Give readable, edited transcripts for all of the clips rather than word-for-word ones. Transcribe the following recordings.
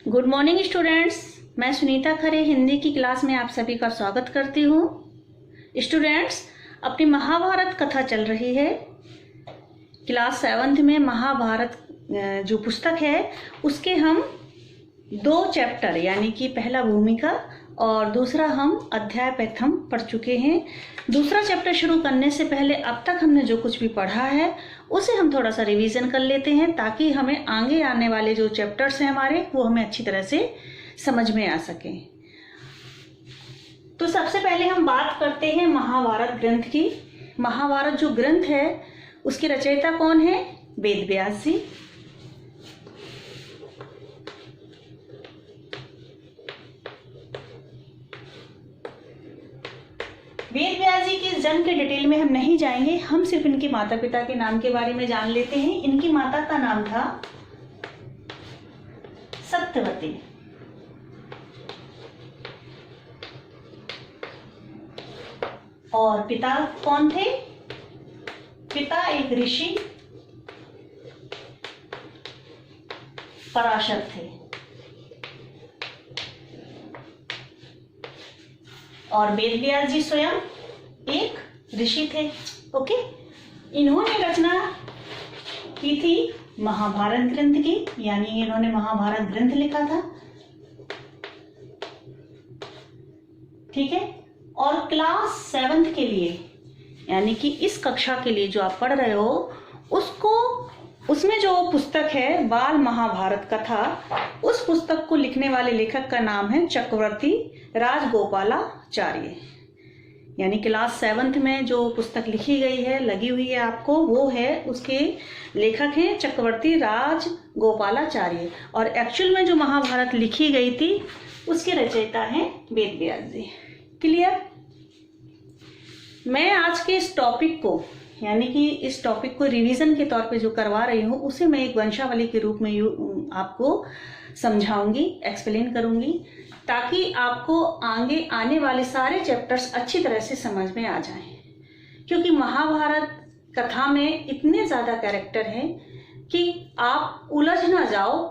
Good morning students, मैं सुनीता खरे हिंदी की class में आप सभी का स्वागत करती हूँ। स्टूडेंट्स, अपनी महाभारत कथा चल रही है। क्लास 7th में महाभारत जो पुस्तक है उसके हम 2 चैप्टर यानी कि पहला भूमिका और दूसरा हम अध्याय प्रथम पढ़ चुके हैं। दूसरा चैप्टर शुरू करने से पहले अब तक हमने जो कुछ भी पढ़ा है उसे हम थोड़ा सा रिवीजन कर लेते हैं ताकि हमें आगे आने वाले जो चैप्टर्स हैं हमारे वो हमें अच्छी तरह से समझ में आ सके। तो सबसे पहले हम बात करते हैं महाभारत ग्रंथ की। महाभारत जो ग्रंथ है उसके रचयिता कौन है? वेद व्यास जी। वेद व्यास जी के जन्म के डिटेल में हम नहीं जाएंगे, हम सिर्फ इनके माता पिता के नाम के बारे में जान लेते हैं। इनकी माता का नाम था सत्यवती और पिता कौन थे? पिता एक ऋषि पराशर थे और वेद व्यास जी स्वयं एक ऋषि थे। ओके, इन्होंने रचना की थी महाभारत ग्रंथ की, यानी इन्होंने महाभारत ग्रंथ लिखा था। ठीक है, और क्लास 7th के लिए यानी कि इस कक्षा के लिए जो आप पढ़ रहे हो उसमें जो पुस्तक है बाल महाभारत कथा, उस पुस्तक को लिखने वाले लेखक का नाम है चक्रवर्ती राजगोपालाचार्य। यानी क्लास 7th में जो पुस्तक लिखी गई है, लगी हुई है आपको, वो है उसके लेखक हैं चक्रवर्ती राजगोपालाचार्य और एक्चुअल में जो महाभारत लिखी गई थी उसके रचयिता हैं वेद व्यास जी। क्लियर? मैं आज के इस टॉपिक को यानी कि इस टॉपिक को रिवीजन के तौर पे जो करवा रही हूँ उसे मैं एक वंशावली के रूप में आपको समझाऊंगी, एक्सप्लेन करूंगी ताकि आपको आगे आने वाले सारे चैप्टर्स अच्छी तरह से समझ में आ जाएं। क्योंकि महाभारत कथा में इतने ज़्यादा कैरेक्टर हैं कि आप उलझ ना जाओ,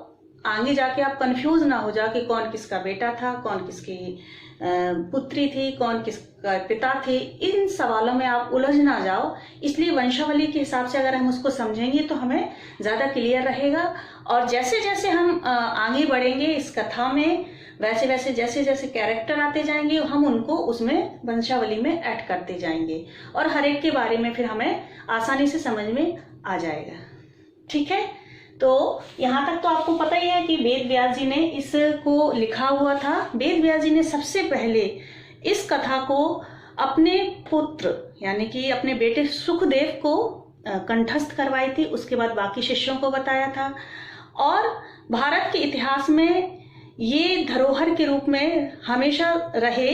आगे जाके आप कंफ्यूज ना हो जाओ कि कौन किसका बेटा था, कौन किसकी पुत्री थी, कौन किसका पिता थे। इन सवालों में आप उलझ ना जाओ, इसलिए वंशावली के हिसाब से अगर हम उसको समझेंगे तो हमें ज़्यादा क्लियर रहेगा। और जैसे जैसे हम आगे बढ़ेंगे इस कथा में, वैसे वैसे जैसे जैसे कैरेक्टर आते जाएंगे हम उनको उसमें वंशावली में ऐड करते जाएंगे और हर एक के बारे में फिर हमें आसानी से समझ में आ जाएगा। ठीक है, तो यहाँ तक तो आपको पता ही है कि वेद व्यास जी ने इसको लिखा हुआ था। वेद व्यास जी ने सबसे पहले इस कथा को अपने पुत्र यानी कि अपने बेटे सुखदेव को कंठस्थ करवाई थी, उसके बाद बाकी शिष्यों को बताया था और भारत के इतिहास में ये धरोहर के रूप में हमेशा रहे,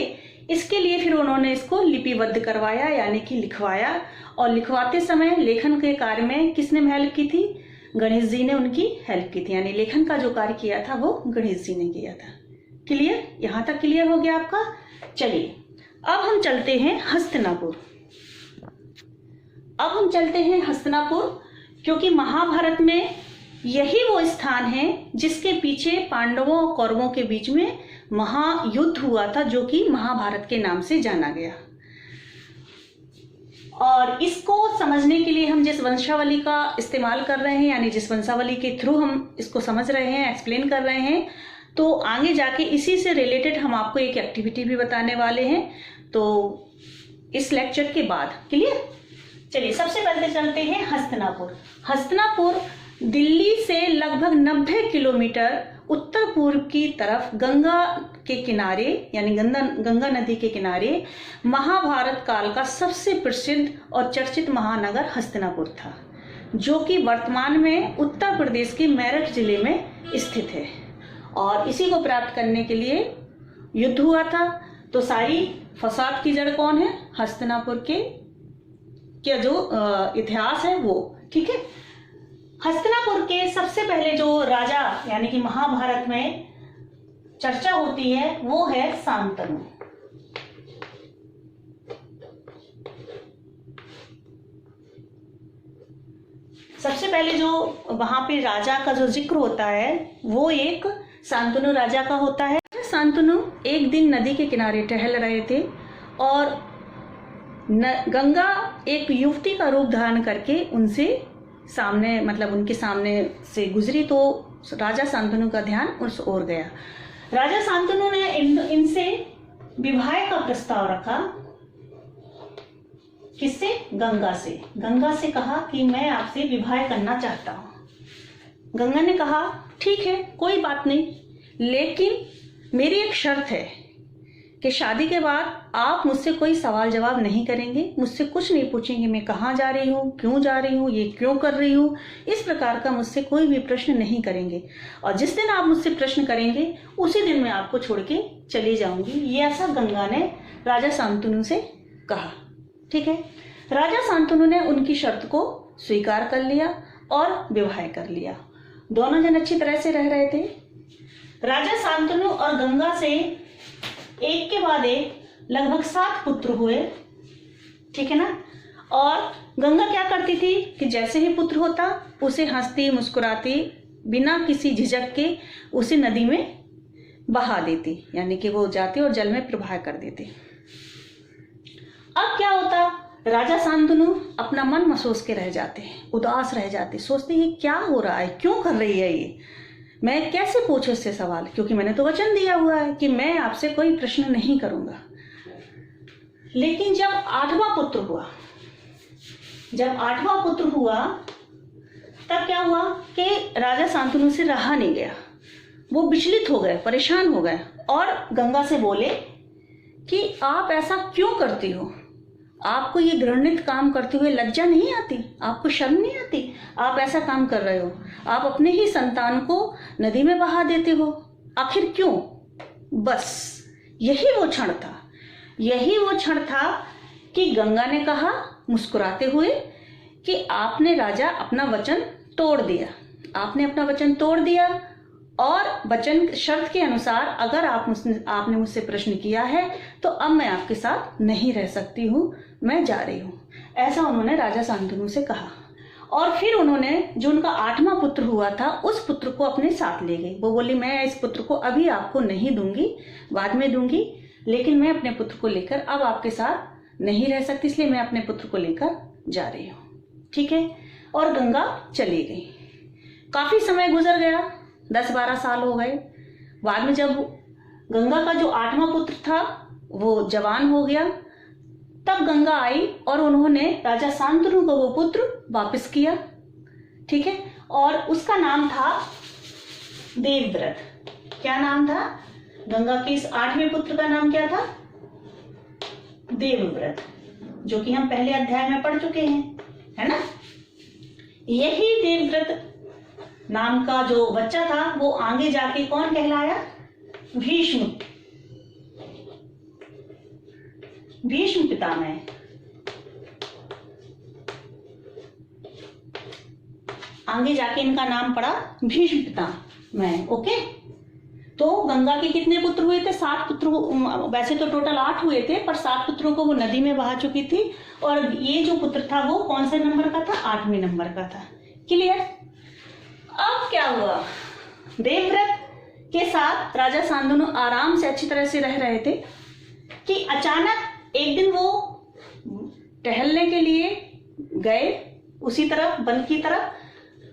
इसके लिए फिर उन्होंने इसको लिपिबद्ध करवाया यानी कि लिखवाया। और लिखवाते समय लेखन के कार्य में किसने हेल्प की थी? गणेश जी ने उनकी हेल्प की थी, यानी लेखन का जो कार्य किया था वो गणेश जी ने किया था। क्लियर? यहाँ तक क्लियर हो गया आपका? चलिए अब हम चलते हैं हस्तिनापुर। क्योंकि महाभारत में यही वो स्थान है जिसके पीछे पांडवों और कौरवों के बीच में महायुद्ध हुआ था जो कि महाभारत के नाम से जाना गया। और इसको समझने के लिए हम जिस वंशावली का इस्तेमाल कर रहे हैं यानी जिस वंशावली के थ्रू हम इसको समझ रहे हैं, एक्सप्लेन कर रहे हैं, तो आगे जाके इसी से रिलेटेड हम आपको एक एक्टिविटी भी बताने वाले हैं तो इस लेक्चर के बाद। क्लियर? चलिए सबसे पहले चलते हैं हस्तिनापुर दिल्ली से लगभग 90 किलोमीटर उत्तर पूर्व की तरफ गंगा के किनारे यानी गंगा नदी के किनारे महाभारत काल का सबसे प्रसिद्ध और चर्चित महानगर हस्तिनापुर था। जो कि वर्तमान में उत्तर प्रदेश के मेरठ जिले में स्थित है। और इसी को प्राप्त करने के लिए युद्ध हुआ था। तो सारी फसाद की जड़ कौन है? हस्तिनापुर के क्या जो इतिहास है वो। ठीक है, हस्तिनापुर के सबसे पहले जो राजा यानी कि महाभारत में चर्चा होती है वो है शांतनु। सबसे पहले जो वहां पे राजा का जो जिक्र होता है वो एक शांतनु राजा का होता है। शांतनु एक दिन नदी के किनारे टहल रहे थे और गंगा एक युवती का रूप धारण करके उनसे सामने मतलब उनके सामने से गुजरी। तो राजा शांतनु का ध्यान उस ओर गया। राजा शांतनु ने इनसे विवाह का प्रस्ताव रखा। किससे? गंगा से। गंगा से कहा कि मैं आपसे विवाह करना चाहता हूं। गंगा ने कहा ठीक है, कोई बात नहीं, लेकिन मेरी एक शर्त है कि शादी के बाद आप मुझसे कोई सवाल जवाब नहीं करेंगे, मुझसे कुछ नहीं पूछेंगे मैं कहाँ जा रही हूँ, क्यों जा रही हूँ, ये क्यों कर रही हूँ, इस प्रकार का मुझसे कोई भी प्रश्न नहीं करेंगे। और जिस दिन आप मुझसे प्रश्न करेंगे उसी दिन मैं आपको छोड़ के चली जाऊंगी। ये ऐसा गंगा ने राजा शांतनु से कहा। ठीक है, राजा शांतनु ने उनकी शर्त को स्वीकार कर लिया और विवाह कर लिया। दोनों जन अच्छी तरह से रह रहे थे। राजा शांतनु और गंगा से एक के बाद एक लगभग 7 पुत्र हुए। ठीक है ना। और गंगा क्या करती थी कि जैसे ही पुत्र होता उसे हंसती मुस्कुराती बिना किसी झिझक के उसे नदी में बहा देती, यानी कि वो जाते और जल में प्रवाह कर देते। अब क्या होता, राजा शांतनु अपना मन महसूस के रह जाते, उदास रह जाते, सोचते हैं क्या हो रहा है, क्यों कर रही है ये, मैं कैसे पूछूं इससे सवाल, क्योंकि मैंने तो वचन दिया हुआ है कि मैं आपसे कोई प्रश्न नहीं करूंगा। लेकिन जब 8वां पुत्र हुआ तब क्या हुआ कि राजा शांतनु से रहा नहीं गया। वो विचलित हो गए, परेशान हो गए और गंगा से बोले कि आप ऐसा क्यों करती हो, आपको ये घृणित काम करते हुए लज्जा नहीं आती, आपको शर्म नहीं आती, आप ऐसा काम कर रहे हो, आप अपने ही संतान को नदी में बहा देते हो, आखिर क्यों। बस यही वो क्षण था कि गंगा ने कहा मुस्कुराते हुए कि आपने राजा अपना वचन तोड़ दिया और वचन शर्त के अनुसार अगर आपने मुझसे प्रश्न किया है तो अब मैं आपके साथ नहीं रह सकती हूँ, मैं जा रही हूँ। ऐसा उन्होंने राजा शांतनु से कहा। और फिर उन्होंने जो उनका 8वां पुत्र हुआ था उस पुत्र को अपने साथ ले गई। वो बोली मैं इस पुत्र को अभी आपको नहीं दूंगी, बाद में दूंगी, लेकिन मैं अपने पुत्र को लेकर अब आपके साथ नहीं रह सकती, इसलिए मैं अपने पुत्र को लेकर जा रही हूँ। ठीक है। और गंगा चली गई। काफी समय गुजर गया, 10-12 साल हो गए। बाद में जब गंगा का जो 8वां पुत्र था वो जवान हो गया, तब गंगा आई और उन्होंने राजा शांतनु को वो पुत्र वापस किया। ठीक है। और उसका नाम था देवव्रत। क्या नाम था? गंगा के इस 8वें पुत्र का नाम क्या था? देवव्रत, जो कि हम पहले अध्याय में पढ़ चुके हैं, है ना। यही देवव्रत नाम का जो बच्चा था वो आगे जाके कौन कहलाया? भीष्म पितामह। आगे जाके इनका नाम पड़ा भीष्म पितामह। ओके। तो गंगा के कितने पुत्र हुए थे? 7 पुत्र। वैसे तो टोटल 8 हुए थे, पर 7 पुत्रों को वो नदी में बहा चुकी थी। और ये जो पुत्र था वो कौन से नंबर का था? 8वें नंबर का था। क्लियर। अब क्या हुआ, देवव्रत के साथ राजा शांतनु आराम से अच्छी तरह से रह रहे थे कि अचानक एक दिन वो टहलने के लिए गए उसी तरफ, वन की तरफ।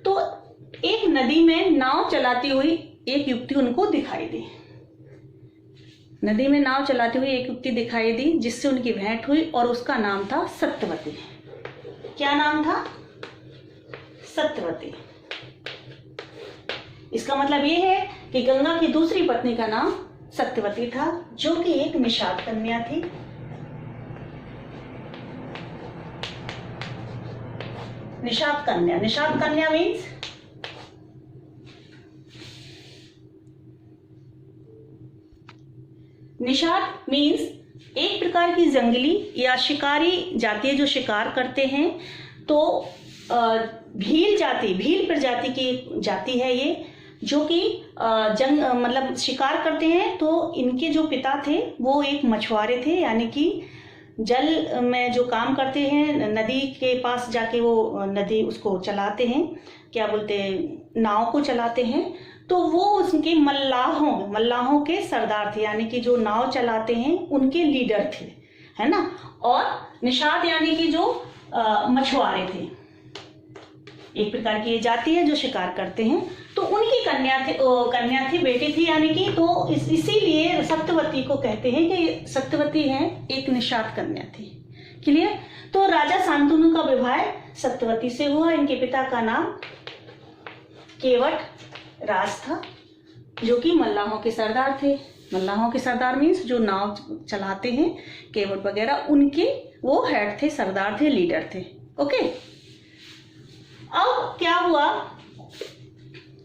तो एक नदी में नाव चलाती हुई एक युवती उनको दिखाई दी। नदी में नाव चलाती हुई एक युवती दिखाई दी जिससे उनकी भेंट हुई और उसका नाम था सत्यवती। क्या नाम था? सत्यवती। इसका मतलब ये है कि गंगा की दूसरी पत्नी का नाम सत्यवती था, जो कि एक निषाद कन्या थी। निषाद कन्या। निषाद कन्या मीन्स निषाद मीन्स एक प्रकार की जंगली या शिकारी जाति है जो शिकार करते हैं। तो भील प्रजाति की जाति है ये, जो कि मतलब शिकार करते हैं। तो इनके जो पिता थे वो एक मछुआरे थे, यानी कि जल में जो काम करते हैं, नदी के पास जाके वो नदी उसको चलाते हैं, क्या बोलते हैं, नाव को चलाते हैं। तो वो उसके मल्लाहों के सरदार थे, यानी कि जो नाव चलाते हैं उनके लीडर थे, है ना। और निषाद यानी कि जो मछुआरे थे, एक प्रकार की ये जाति है जो शिकार करते हैं। तो उनकी कन्या थी, बेटी थी, यानी कि तो इसीलिए सत्यवती को कहते हैं कि सत्यवती है एक निषाद कन्या थी। क्लियर। तो राजा शांतनु का विवाह सत्यवती से हुआ। इनके पिता का नाम केवट राज था, जो कि मल्लाहों के सरदार थे। मल्लाहों के सरदार मीन्स जो नाव चलाते हैं, केवट वगैरह, उनके वो हेड थे, सरदार थे, लीडर थे। ओके। अब क्या हुआ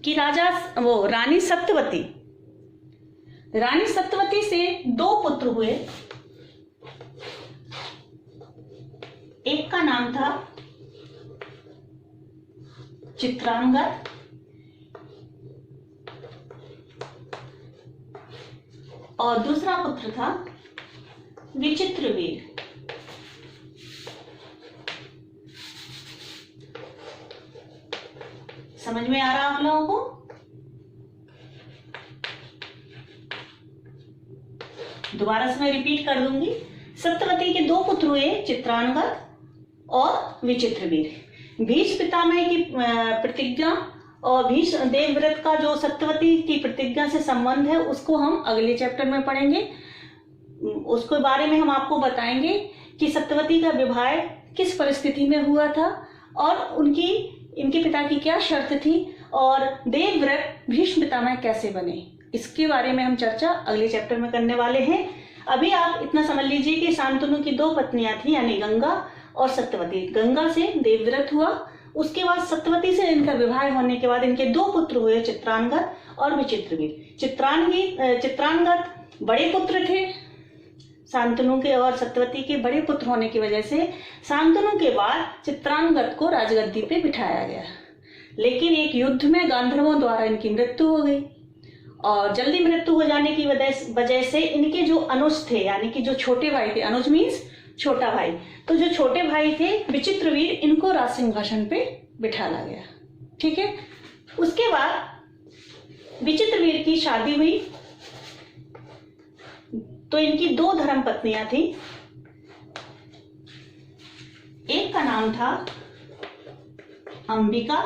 कि रानी सत्यवती से 2 पुत्र हुए। एक का नाम था चित्रांगद और दूसरा पुत्र था विचित्रवीर। समझ में आ रहा आप लोगों को? दोबारा से मैं रिपीट कर दूंगी। सत्यवती के 2 पुत्र हुए, चित्रांगद और विचित्रवीर। भीष्म पितामह की प्रतिज्ञा और भीष्म देवव्रत का जो सत्यवती की प्रतिज्ञा से संबंध है, उसको हम अगले चैप्टर में पढ़ेंगे। उसके बारे में हम आपको बताएंगे कि सत्यवती का विवाह किस परिस्थिति में हुआ था और इनके पिता की क्या शर्त थी और देवव्रत भीष्म पितामह कैसे बने। इसके बारे में हम चर्चा अगले चैप्टर में करने वाले हैं। अभी आप इतना समझ लीजिए कि शांतनु की 2 पत्नियां थी, यानी गंगा और सत्यवती। गंगा से देवव्रत हुआ, उसके बाद सत्यवती से इनका विवाह होने के बाद इनके 2 पुत्र हुए, चित्रांगद और विचित्रवीर। चित्रांगद बड़े पुत्र थे शांतनु के, और सत्यवती के बड़े पुत्र होने की वजह से शांतनु के बाद चित्रांगद को राजगद्दी पे बिठाया गया। लेकिन एक युद्ध में गांधर्वों द्वारा इनकी मृत्यु हो गई, और जल्दी मृत्यु हो जाने की वजह से इनके जो अनुज थे, यानी कि जो छोटे भाई थे, अनुज मीन्स छोटा भाई, तो जो छोटे भाई थे विचित्रवीर, इनको राज सिंहासन पे बिठाया गया। ठीक है। उसके बाद विचित्रवीर की शादी हुई, तो इनकी 2 धर्म पत्नियां थी। एक का नाम था अंबिका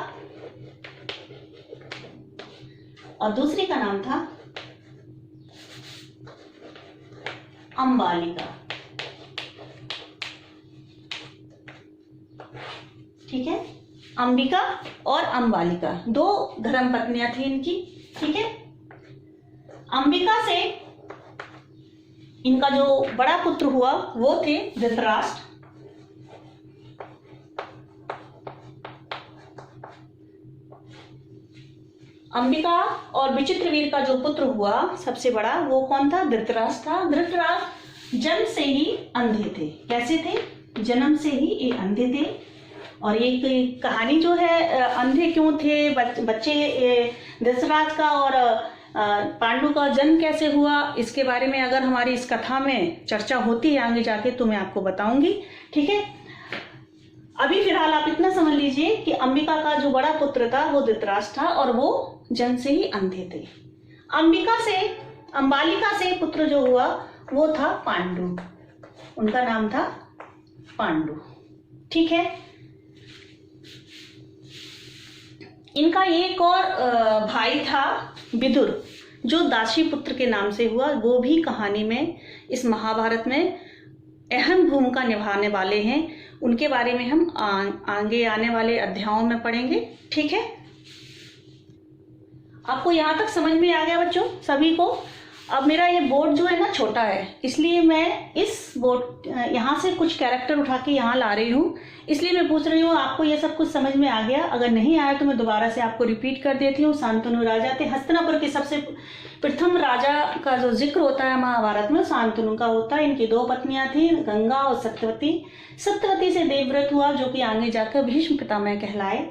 और दूसरी का नाम था अंबालिका। ठीक है। अंबिका और अंबालिका 2 धर्म पत्नियां थी इनकी। ठीक है। अंबिका से इनका जो बड़ा पुत्र हुआ वो थे धृतराष्ट्र। अंबिका और विचित्रवीर का जो पुत्र हुआ सबसे बड़ा, वो कौन था? धृतराष्ट्र था। धृतराष्ट्र जन्म से ही अंधे थे। कैसे थे? जन्म से ही ये अंधे थे। और एक कहानी जो है, अंधे क्यों थे बच्चे, धृतराष्ट्र का और पांडु का जन्म कैसे हुआ, इसके बारे में अगर हमारी इस कथा में चर्चा होती है आगे जाके तो मैं आपको बताऊंगी। ठीक है। अभी फिलहाल आप इतना समझ लीजिए कि अंबिका का जो बड़ा पुत्र था वो धृतराष्ट्र था और वो जन्म से ही अंधे थे। अंबालिका से पुत्र जो हुआ वो था पांडु, उनका नाम था पांडु। ठीक है। इनका एक और भाई था विदुर, जो दासी पुत्र के नाम से हुआ। वो भी कहानी में, इस महाभारत में अहम भूमिका निभाने वाले हैं। उनके बारे में हम आगे आने वाले अध्यायों में पढ़ेंगे। ठीक है। आपको यहाँ तक समझ में आ गया बच्चों सभी को? अब मेरा ये बोर्ड जो है ना छोटा है, इसलिए मैं इस बोर्ड यहाँ से कुछ कैरेक्टर उठा के यहाँ ला रही हूँ। इसलिए मैं पूछ रही हूँ आपको ये सब कुछ समझ में आ गया? अगर नहीं आया तो मैं दोबारा से आपको रिपीट कर देती हूँ। शांतनु राजा थे। हस्तिनापुर के सबसे प्रथम राजा का जो जिक्र होता है महाभारत में शांतनु का होता है। इनकी 2 पत्नियां थी, गंगा और सत्यवती। सत्यवती से देवव्रत हुआ जो कि आगे जाकर भीष्म पितामह कहलाए।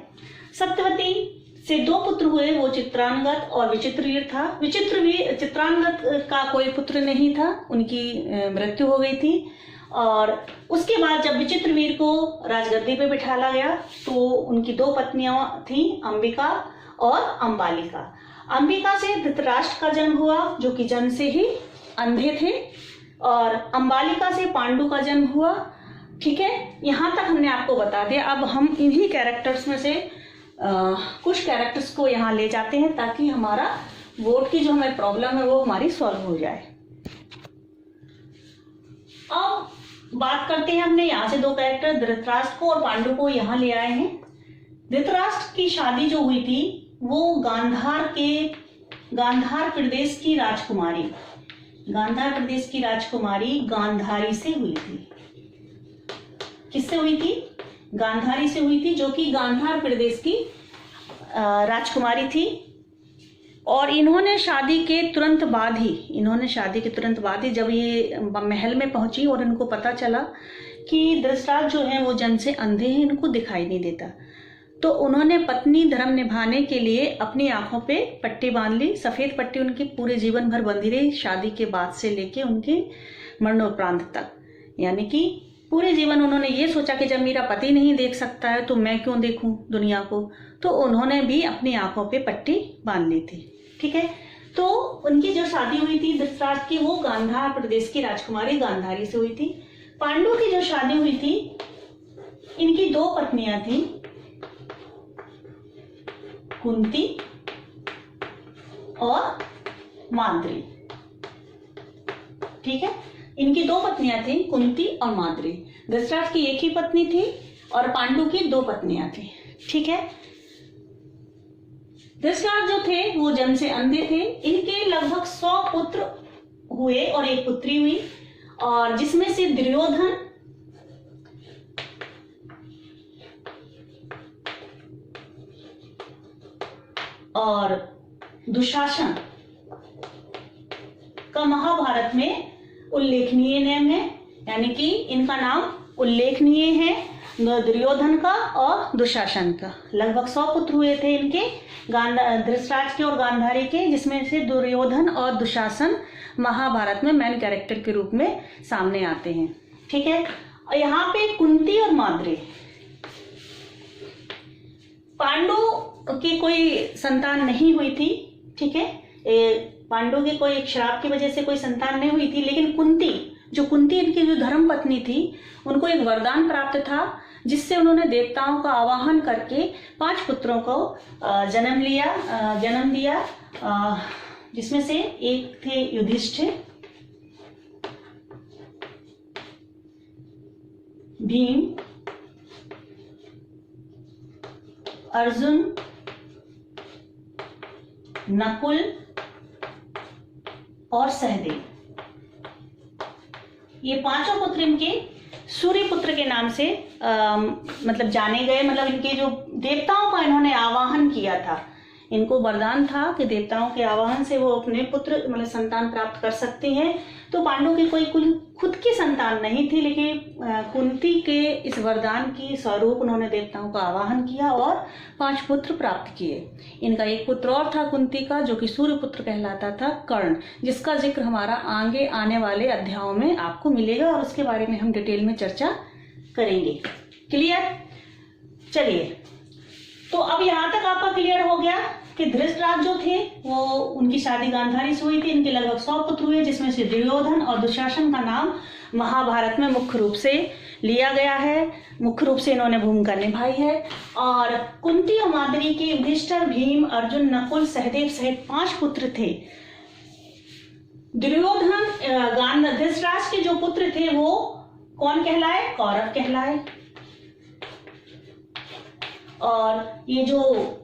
सत्यवती से 2 पुत्र हुए, वो चित्रांगद और विचित्रवीर था। चित्रांगद का कोई पुत्र नहीं था, उनकी मृत्यु हो गई थी। और उसके बाद जब विचित्रवीर को राजगद्दी पे बिठाला गया तो उनकी 2 पत्नियां थी, अंबिका और अंबालिका। अंबिका से धृतराष्ट्र का जन्म हुआ जो कि जन्म से ही अंधे थे, और अंबालिका से पांडु का जन्म हुआ। ठीक है, यहाँ तक हमने आपको बता दिया। अब हम इन्हीं कैरेक्टर्स में से कुछ कैरेक्टर्स को यहाँ ले जाते हैं ताकि हमारा बोर्ड की जो हमें प्रॉब्लम है वो हमारी सॉल्व हो जाए। अब बात करते हैं, हमने यहाँ से 2 कैरेक्टर धृतराष्ट्र को और पांडु को यहाँ ले आए हैं। धृतराष्ट्र की शादी जो हुई थी वो गांधार प्रदेश की राजकुमारी गांधारी से हुई थी। किससे हुई थी? गांधारी से हुई थी, जो कि गांधार प्रदेश की राजकुमारी थी। और इन्होंने शादी के तुरंत बाद ही जब ये महल में पहुंची और इनको पता चला कि धृतराष्ट्र जो है वो जन्म से अंधे हैं, इनको दिखाई नहीं देता, तो उन्होंने पत्नी धर्म निभाने के लिए अपनी आंखों पे पट्टी बांध ली। सफेद पट्टी उनकी पूरे जीवन भर बंधी रही, शादी के बाद से लेके उनके मरणोपरांत तक। यानी कि पूरे जीवन उन्होंने ये सोचा कि जब मेरा पति नहीं देख सकता है तो मैं क्यों देखूं दुनिया को, तो उन्होंने भी अपनी आंखों पे पट्टी बांध ली थी। ठीक है, तो उनकी जो शादी हुई थी धृतराष्ट्र की, वो गांधार प्रदेश की राजकुमारी गांधारी से हुई थी। पांडु की जो शादी हुई थी, इनकी 2 पत्नियां थी, कुंती और माद्री। ठीक है, इनकी 2 पत्नियां थी, कुंती और माद्री। धृतराष्ट्र की एक ही पत्नी थी और पांडु की 2 पत्नियां थी। ठीक है, धृतराष्ट्र जो थे वो जन्म से अंधे थे। इनके लगभग 100 पुत्र हुए और एक पुत्री हुई, और जिसमें से दुर्योधन और दुशासन का महाभारत में उल्लेखनीय नाम है। यानी कि इनका नाम उल्लेखनीय है, दुर्योधन का और दुशासन का। लगभग 100 पुत्र हुए थे इनके, धृतराष्ट्र के और गांधारी के, जिसमें से दुर्योधन और दुशासन महाभारत में मेन कैरेक्टर के रूप में सामने आते हैं। ठीक है, और यहाँ पे कुंती और माद्री, पांडु की कोई संतान नहीं हुई थी। ठीक है, पांडु की कोई श्राप की वजह से कोई संतान नहीं हुई थी, लेकिन कुंती इनकी जो धर्म पत्नी थी, उनको एक वरदान प्राप्त था जिससे उन्होंने देवताओं का आवाहन करके 5 पुत्रों को जन्म दिया, जिसमें से एक थे युधिष्ठिर, भीम, अर्जुन, नकुल और सहदेव। ये 5 पुत्र इनके सूर्य पुत्र के नाम से मतलब जाने गए। मतलब इनके जो देवताओं का इन्होंने आवाहन किया था, इनको वरदान था कि देवताओं के आवाहन से वो अपने पुत्र मतलब संतान प्राप्त कर सकते हैं। तो पांडु की कोई खुद की संतान नहीं थी, लेकिन कुंती के इस वरदान की स्वरूप उन्होंने देवताओं का आवाहन किया और 5 पुत्र प्राप्त किए। इनका एक पुत्र और था कुंती का, जो कि सूर्य पुत्र कहलाता था, कर्ण, जिसका जिक्र हमारा आगे आने वाले अध्यायों में आपको मिलेगा और उसके बारे में हम डिटेल में चर्चा करेंगे। क्लियर? चलिए, तो अब यहाँ तक आपका क्लियर हो गया कि धृतराष्ट्र जो थे वो उनकी शादी गांधारी से हुई थी। इनके लगभग 100 पुत्र हुए, जिसमें से दुर्योधन और दुशासन का नाम महाभारत में मुख्य रूप से लिया गया है, मुख्य रूप से इन्होंने भूमिका निभाई है। और कुंती और माद्री के युधिष्ठिर, भीम, अर्जुन, नकुल, सहदेव सहित 5 पुत्र थे। दुर्योधन धृतराष्ट्र के जो पुत्र थे वो कौन कहलाए? कौरव कहलाए। और ये जो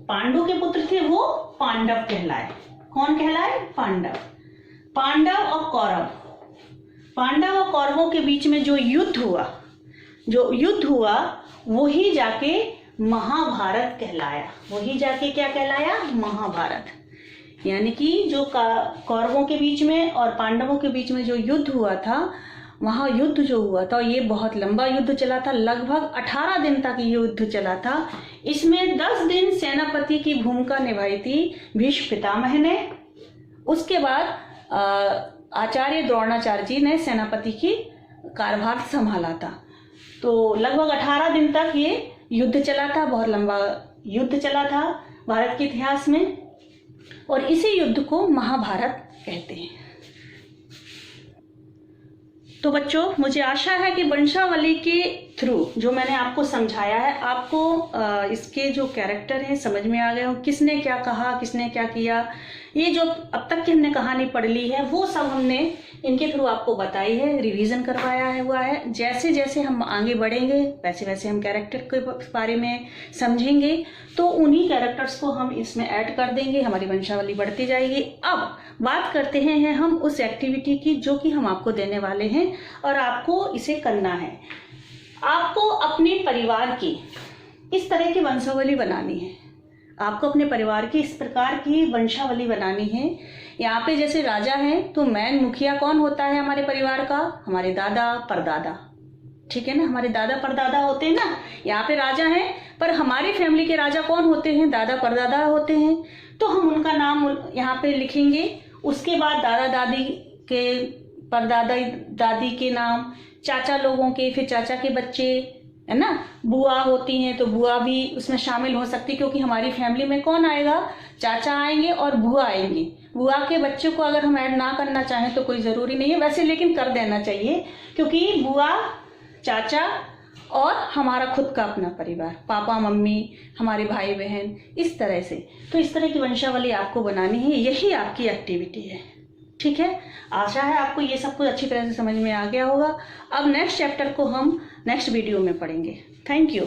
पांडु के पुत्र थे वो पांडव कहलाए। कौन कहलाए? पांडव। पांडव और कौरव, पांडव और कौरवों के बीच में जो युद्ध हुआ वही जाके महाभारत कहलाया। वही जाके क्या कहलाया? महाभारत। यानी कि जो कौरवों के बीच में और पांडवों के बीच में जो युद्ध हुआ था, वहाँ युद्ध जो हुआ था ये बहुत लंबा युद्ध चला था, लगभग 18 दिन तक ये युद्ध चला था। इसमें 10 दिन सेनापति की भूमिका निभाई थी भीष्म पितामह ने। उसके बाद आचार्य द्रोणाचार्य जी ने सेनापति की कार्यभार संभाला था। तो लगभग 18 दिन तक ये युद्ध चला था, बहुत लंबा युद्ध चला था भारत के इतिहास में, और इसी युद्ध को महाभारत कहते हैं। तो बच्चों, मुझे आशा है कि वंशावली के थ्रू जो मैंने आपको समझाया है, आपको इसके जो कैरेक्टर हैं समझ में आ गए हो, किसने क्या कहा, किसने क्या किया। ये जो अब तक की हमने कहानी पढ़ ली है वो सब हमने इनके थ्रू आपको बताई है, रिवीजन करवाया हुआ है। जैसे जैसे हम आगे बढ़ेंगे वैसे वैसे हम कैरेक्टर के बारे में समझेंगे, तो उन्हीं कैरेक्टर्स को हम इसमें ऐड कर देंगे, हमारी वंशावली बढ़ती जाएगी। अब बात करते हैं हम उस एक्टिविटी की जो कि हम आपको देने वाले हैं, और आपको इसे करना है। आपको अपने परिवार की इस तरह की वंशावली बनानी है। आपको अपने परिवार की इस प्रकार की वंशावली बनानी है। यहाँ पे जैसे राजा है तो मैन मुखिया कौन होता है हमारे परिवार का? हमारे दादा परदादा, ठीक है ना, हमारे दादा परदादा होते हैं ना। यहाँ पे राजा है, पर हमारी फैमिली के राजा कौन होते हैं? दादा परदादा होते हैं। तो हम उनका नाम यहाँ पे लिखेंगे। उसके बाद दादा दादी के, परदादा दादी के नाम, चाचा लोगों के, फिर चाचा के बच्चे, है ना। बुआ होती हैं तो बुआ भी उसमें शामिल हो सकती, क्योंकि हमारी फैमिली में कौन आएगा? चाचा आएंगे और बुआ आएंगी। बुआ के बच्चे को अगर हम ऐड ना करना चाहें तो कोई ज़रूरी नहीं है वैसे, लेकिन कर देना चाहिए, क्योंकि बुआ, चाचा और हमारा खुद का अपना परिवार, पापा मम्मी, हमारे भाई बहन, इस तरह से। तो इस तरह की वंशावली आपको बनानी है, यही आपकी एक्टिविटी है, ठीक है। आशा है आपको ये सब कुछ अच्छी तरह से समझ में आ गया होगा। अब नेक्स्ट चैप्टर को हम नेक्स्ट वीडियो में पढ़ेंगे। Thank you.